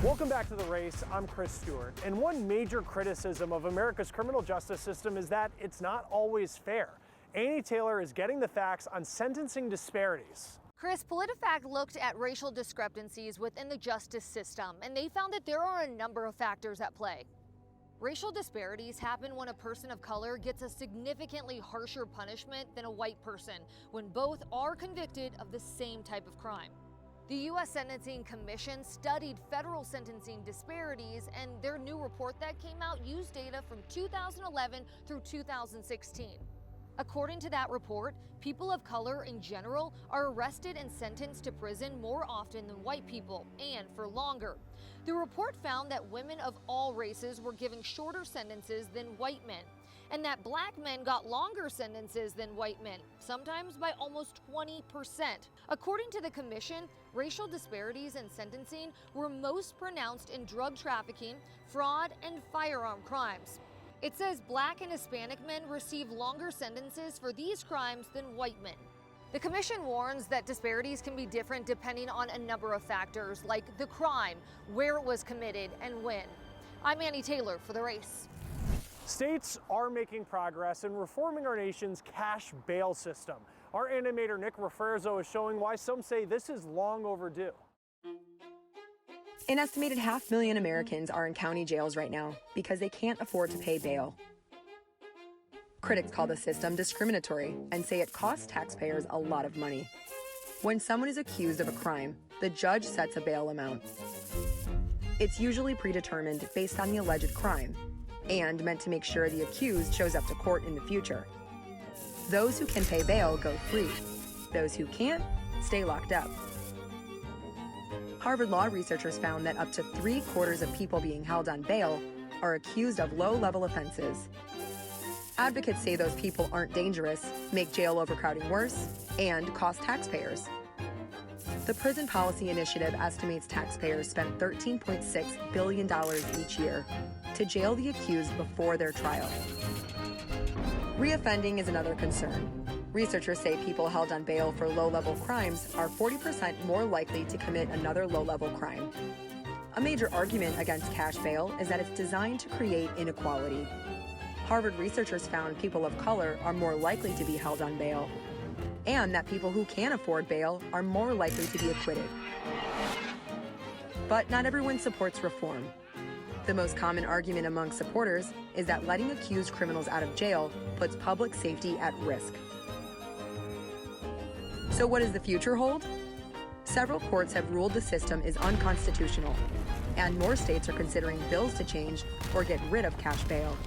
Welcome back to The Race. I'm Chris Stewart. And one major criticism of America's criminal justice system is that it's not always fair. Annie Taylor is getting the facts on sentencing disparities. Chris, PolitiFact looked at racial discrepancies within the justice system, and they found that there are a number of factors at play. Racial disparities happen when a person of color gets a significantly harsher punishment than a white person, when both are convicted of the same type of crime. The U.S. Sentencing Commission studied federal sentencing disparities, and their new report that came out used data from 2011 through 2016. According to that report, people of color in general are arrested and sentenced to prison more often than white people, and for longer. The report found that women of all races were given shorter sentences than white men, and that black men got longer sentences than white men, sometimes by almost 20%. According to the commission, racial disparities in sentencing were most pronounced in drug trafficking, fraud, and firearm crimes. It says black and Hispanic men receive longer sentences for these crimes than white men. The commission warns that disparities can be different depending on a number of factors, like the crime, where it was committed, and when. I'm Annie Taylor for The Race. States are making progress in reforming our nation's cash bail system. Our animator Nick Refuerzo is showing why some say this is long overdue. An estimated 500,000 Americans are in county jails right now because they can't afford to pay bail. Critics call the system discriminatory and say it costs taxpayers a lot of money. When someone is accused of a crime, the judge sets a bail amount. It's usually predetermined based on the alleged crime and meant to make sure the accused shows up to court in the future. Those who can pay bail go free. Those who can't stay locked up. Harvard Law researchers found that up to 3/4 of people being held on bail are accused of low-level offenses. Advocates say those people aren't dangerous, make jail overcrowding worse, and cost taxpayers. The Prison Policy Initiative estimates taxpayers spend $13.6 billion each year to jail the accused before their trial. Reoffending is another concern. Researchers say people held on bail for low-level crimes are 40% more likely to commit another low-level crime. A major argument against cash bail is that it's designed to create inequality. Harvard researchers found people of color are more likely to be held on bail, and that people who can afford bail are more likely to be acquitted. But not everyone supports reform. The most common argument among supporters is that letting accused criminals out of jail puts public safety at risk. So what does the future hold? Several courts have ruled the system is unconstitutional, and more states are considering bills to change or get rid of cash bail.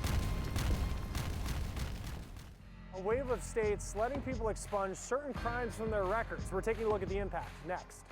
A wave of states letting people expunge certain crimes from their records. We're taking a look at the impact next.